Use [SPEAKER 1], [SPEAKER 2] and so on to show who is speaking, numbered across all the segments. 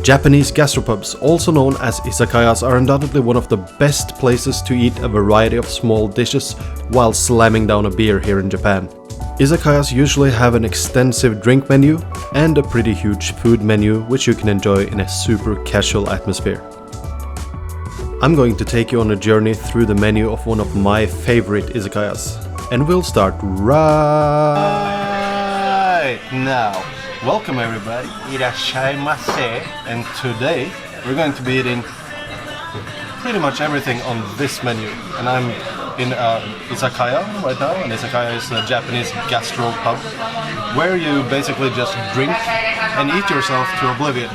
[SPEAKER 1] Japanese gastropubs, also known as izakayas, are undoubtedly one of the best places to eat a variety of small dishes while slamming down a beer here in Japan. Izakayas usually have an extensive drink menu and a pretty huge food menu which you can enjoy in a super casual atmosphere. I'm going to take you on a journey through the menu of one of my favorite izakayas, and we'll start right now. Welcome everybody, irashaimase, and today we're going to be eating pretty much everything on this menu. And I'm in izakaya right now, and izakaya is a Japanese gastropub where you basically just drink and eat yourself to oblivion.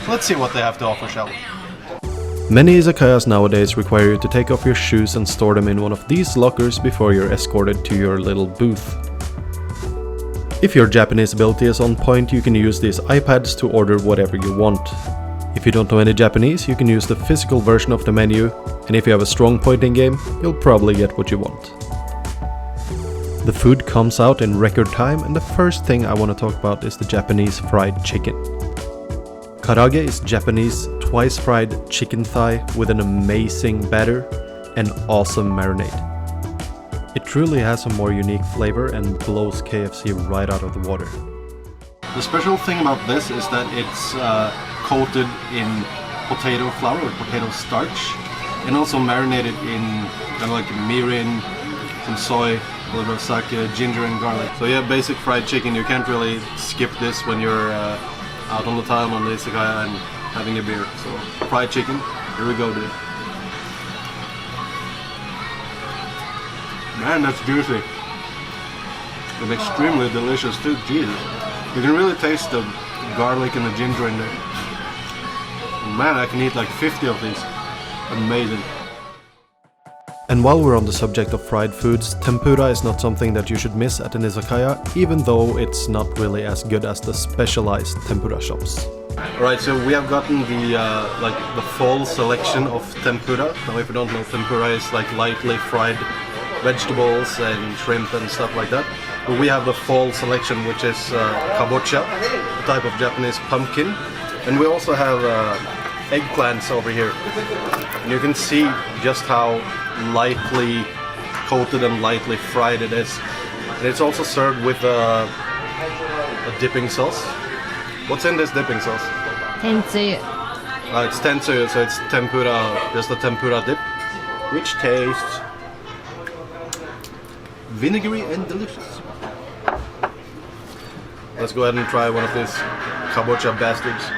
[SPEAKER 1] Let's see what they have to offer, shall we? Many izakayas nowadays require you to take off your shoes and store them in one of these lockers before you're escorted to your little booth. If your Japanese ability is on point, you can use these iPads to order whatever you want. If you don't know any Japanese, you can use the physical version of the menu, and if you have a strong pointing game, you'll probably get what you want. The food comes out in record time, and the first thing I want to talk about is the Japanese fried chicken. Karaage is Japanese twice fried chicken thigh with an amazing batter and awesome marinade. It truly has a more unique flavor and blows KFC right out of the water. The special thing about this is that it's coated in potato flour or potato starch, and also marinated in kind of like mirin, some soy, a little bit of sake, ginger and garlic. So yeah, basic fried chicken. You can't really skip this when you're out on the town on the izakaya and having a beer. So fried chicken, here we go, dude. Man, that's juicy. And extremely delicious too, Jesus. You can really taste the garlic and the ginger in there. Man, I can eat like 50 of these. Amazing. And while we're on the subject of fried foods, tempura is not something that you should miss at an izakaya, even though it's not really as good as the specialized tempura shops. Alright, so we have gotten the fall selection of tempura. Now if you don't know, tempura is like lightly fried vegetables and shrimp and stuff like that. But we have the fall selection, which is kabocha, a type of Japanese pumpkin. And we also have eggplants over here. And you can see just how lightly coated and lightly fried it is. And it's also served with a dipping sauce. What's in this dipping sauce?
[SPEAKER 2] Tentsuyu.
[SPEAKER 1] It's tentsuyu, so it's tempura, just a tempura dip, which tastes vinegary and delicious. Let's go ahead and try one of these kabocha bastards.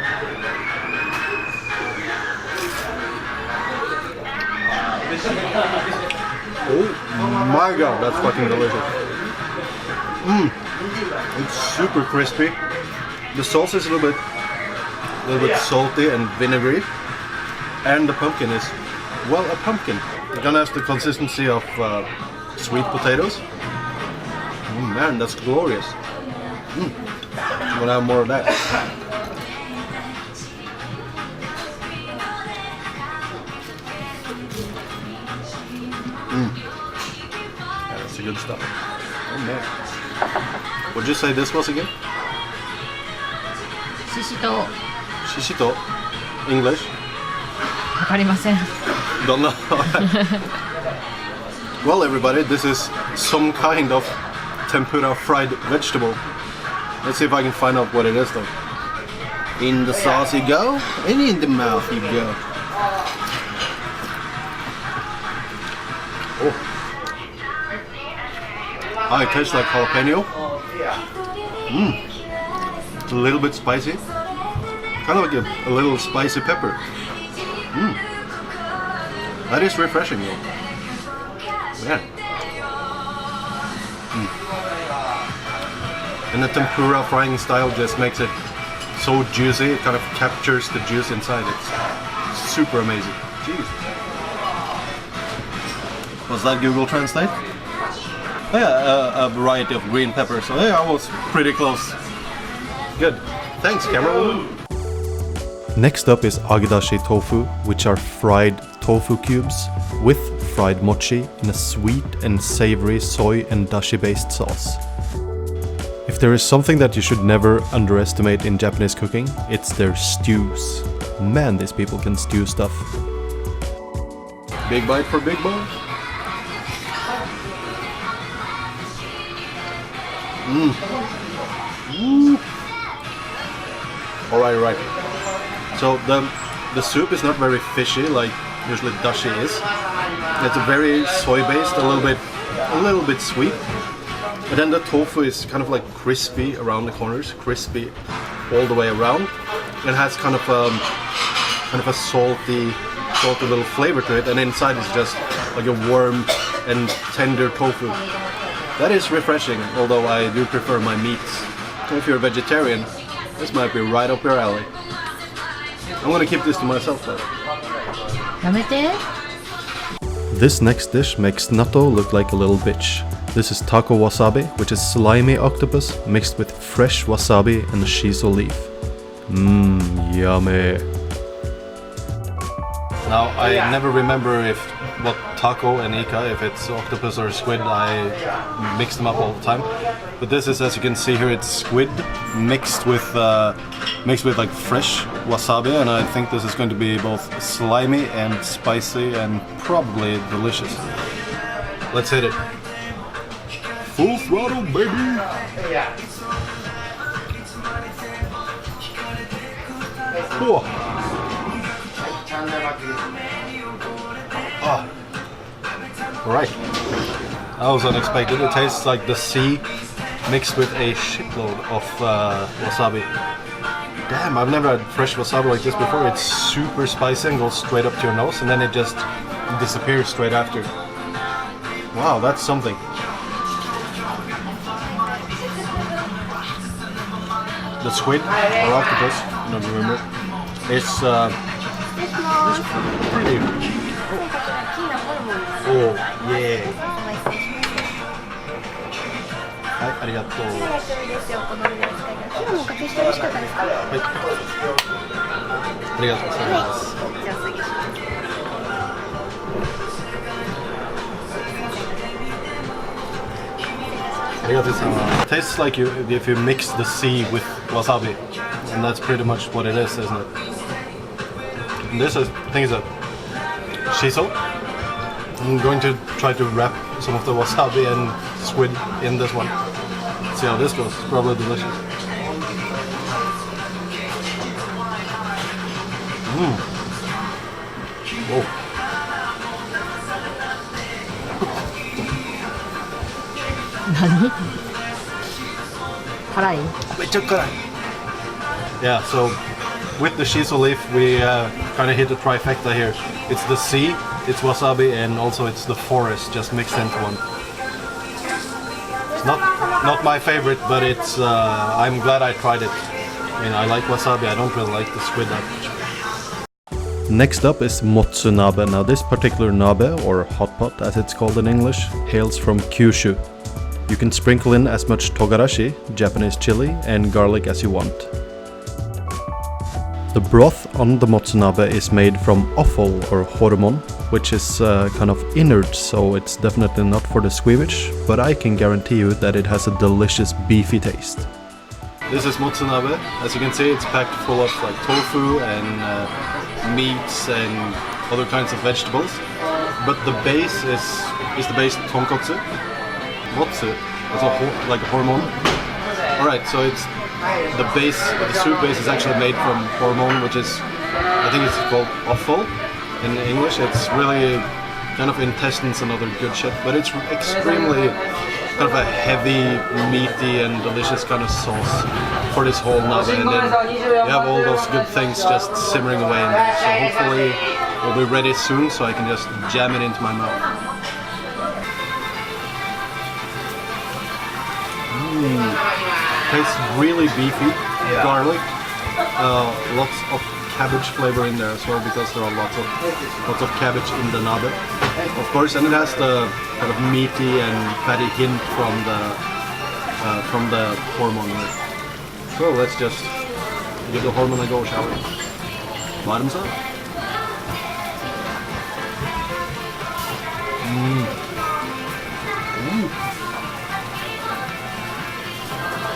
[SPEAKER 1] Oh my god, that's fucking delicious. It's super crispy. The sauce is a little bit salty and vinegary, and the pumpkin is, well, a pumpkin. It kind of has the consistency of sweet potatoes. Oh man, that's glorious. I'm gonna have more of that. Yeah, that's the good stuff. Oh man. What'd you say this was again?
[SPEAKER 2] Shishito.
[SPEAKER 1] Shishito? English?
[SPEAKER 2] わかりません。
[SPEAKER 1] Don't know. Well everybody, this is some kind of tempura fried vegetable. Let's see if I can find out what it is though. In the sauce you go, and in the mouth you go. Oh. It tastes like jalapeno. It's a little bit spicy. Kind of like a little spicy pepper. That is refreshing though. Yeah. And the tempura frying style just makes it so juicy. It kind of captures the juice inside. It's super amazing. Jeez. Was that Google Translate? Oh, yeah, a variety of green peppers. So yeah, I was pretty close. Good. Thanks, camera. Next up is Agedashi tofu, which are fried tofu cubes with fried mochi in a sweet and savory soy and dashi based sauce. If there is something that you should never underestimate in Japanese cooking, it's their stews. Man, these people can stew stuff. Big bite for big bones. Alright. So the soup is not very fishy like usually dashi is. It's a very soy-based, a little bit sweet. And then the tofu is kind of like crispy around the corners, crispy all the way around. It has kind of a salty little flavor to it, and inside is just like a warm and tender tofu. That is refreshing, although I do prefer my meats. If you're a vegetarian, this might be right up your alley. I'm gonna keep this to myself though.
[SPEAKER 2] やめて。
[SPEAKER 1] This next dish makes natto look like a little bitch. This is Tako wasabi, which is slimy octopus mixed with fresh wasabi and shiso leaf. Yummy. Now, I never remember what taco and ika, if it's octopus or squid, I mix them up all the time. But this is, as you can see here, it's squid mixed with like fresh wasabi, and I think this is going to be both slimy and spicy and probably delicious. Let's hit it. Full throttle, baby! Oh. Right. That was unexpected. It tastes like the sea mixed with a shitload of wasabi. Damn, I've never had fresh wasabi like this before. It's super spicy and goes straight up to your nose, and then it just disappears straight after. Wow, that's something. The squid or octopus, I don't remember. It's pretty. Oh yeah. Hi, arigatou. Tastes like if you mix the sea with wasabi, and that's pretty much what it is, isn't it? And this I think is a shiso. I'm going to try to wrap some of the wasabi and squid in this one. See how this goes. It's probably delicious. Whoa.
[SPEAKER 2] 何？辛い？
[SPEAKER 1] Yeah, so with the shiso leaf we kind of hit a trifecta here. It's the sea, it's wasabi, and also it's the forest just mixed into one. It's not my favorite, but it's I'm glad I tried it. I mean, I like wasabi, I don't really like the squid that much. Next up is Motsunabe. Now this particular nabe, or hot pot as it's called in English, hails from Kyushu. You can sprinkle in as much togarashi, Japanese chili, and garlic as you want. The broth on the Motsunabe is made from offal or hormon, which is kind of inert, so it's definitely not for the squeamish, but I can guarantee you that it has a delicious beefy taste. This is Motsunabe. As you can see, it's packed full of like tofu and meats and other kinds of vegetables. But the base is the base tonkotsu. Motsu is like a hormone. Alright, so it's the soup base is actually made from hormone, which is, I think it's called offal in English. It's really kind of intestines and other good shit, but it's extremely kind of a heavy, meaty and delicious kind of sauce for this whole nabe, and then you have all those good things just simmering away in there. So hopefully it'll be ready soon so I can just jam it into my mouth. Tastes really beefy, garlic, lots of cabbage flavor in there as well, because there are lots of cabbage in the nabe, of course, and it has the kind of meaty and fatty hint from the hormone in it. So let's just give the hormone a go, shall we? Bottoms up.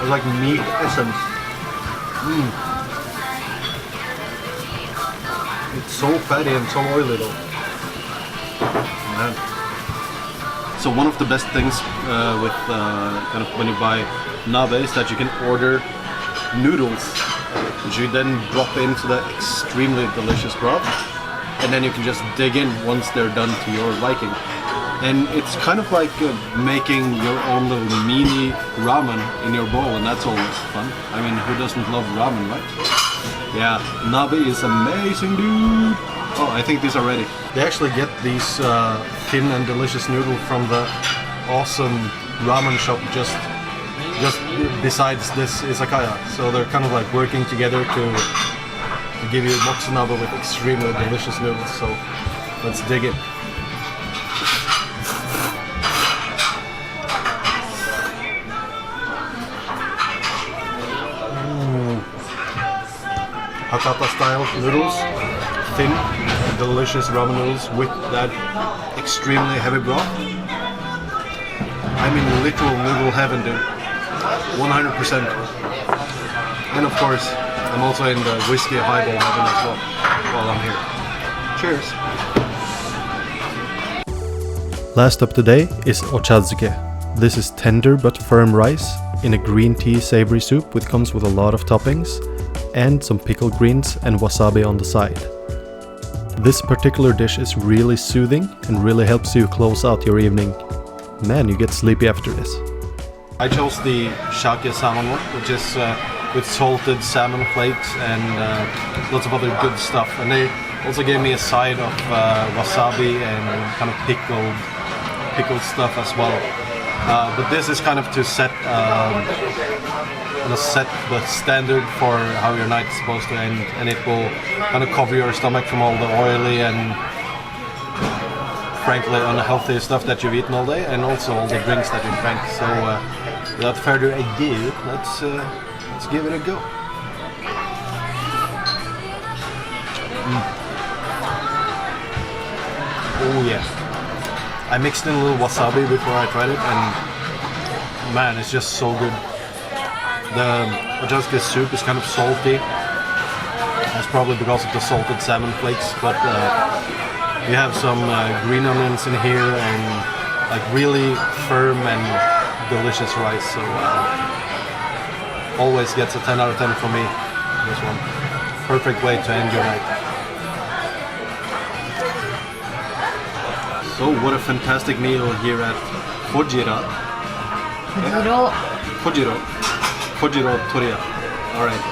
[SPEAKER 1] It's like meat essence. It's so fatty and so oily though. Man. So one of the best things with kind of when you buy nabe is that you can order noodles, which you then drop into the extremely delicious broth, and then you can just dig in once they're done to your liking. And it's kind of like making your own little mini ramen in your bowl, and that's always fun. I mean, who doesn't love ramen, right? Yeah, nabe is amazing, dude. Oh, I think these are ready. They actually get these thin and delicious noodles from the awesome ramen shop just besides this izakaya. So they're kind of like working together to give you Motsunabe with extremely delicious noodles. So let's dig in. Hakata style noodles, thin, delicious ramen noodles with that extremely heavy broth. I'm in literal noodle heaven, dude. 100%. And of course, I'm also in the whiskey highball heaven as well while I'm here. Cheers! Last up today is ochazuke. This is tender but firm rice in a green tea savory soup which comes with a lot of toppings and some pickled greens and wasabi on the side. This particular dish is really soothing and really helps you close out your evening. Man, you get sleepy after this. I chose the shake salmon one, which is with salted salmon flakes and lots of other good stuff. And they also gave me a side of wasabi and kind of pickled stuff as well. But this is kind of to set the standard for how your night is supposed to end, and it will kind of cover your stomach from all the oily and frankly unhealthy stuff that you've eaten all day, and also all the drinks that you've drank. So without further ado, let's give it a go. Oh yeah. I mixed in a little wasabi before I tried it, and man, it's just so good. The Agedashi soup is kind of salty. That's probably because of the salted salmon flakes, but you have some green onions in here and like really firm and delicious rice. So always gets a 10 out of 10 for me. This one, perfect way to end your night. So what a fantastic meal here at Fujiro Toriya. Alright.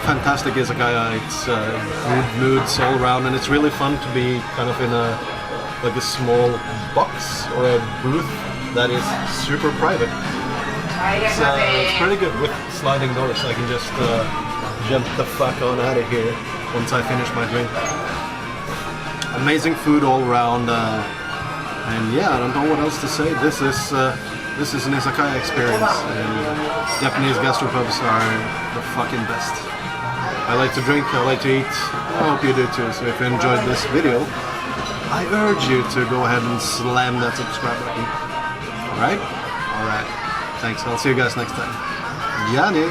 [SPEAKER 1] Fantastic izakaya. It's good moods all around, and it's really fun to be kind of in a small box or a booth that is super private. It's pretty good with sliding doors. I can just jump the fuck on out of here once I finish my drink. Amazing food all around. And yeah, I don't know what else to say. This is an izakaya experience, and Japanese gastropubs are the fucking best. I like to drink, I like to eat. I hope you do too. So if you enjoyed this video, I urge you to go ahead and slam that subscribe button. Alright? Alright. Thanks. I'll see you guys next time. Yanni!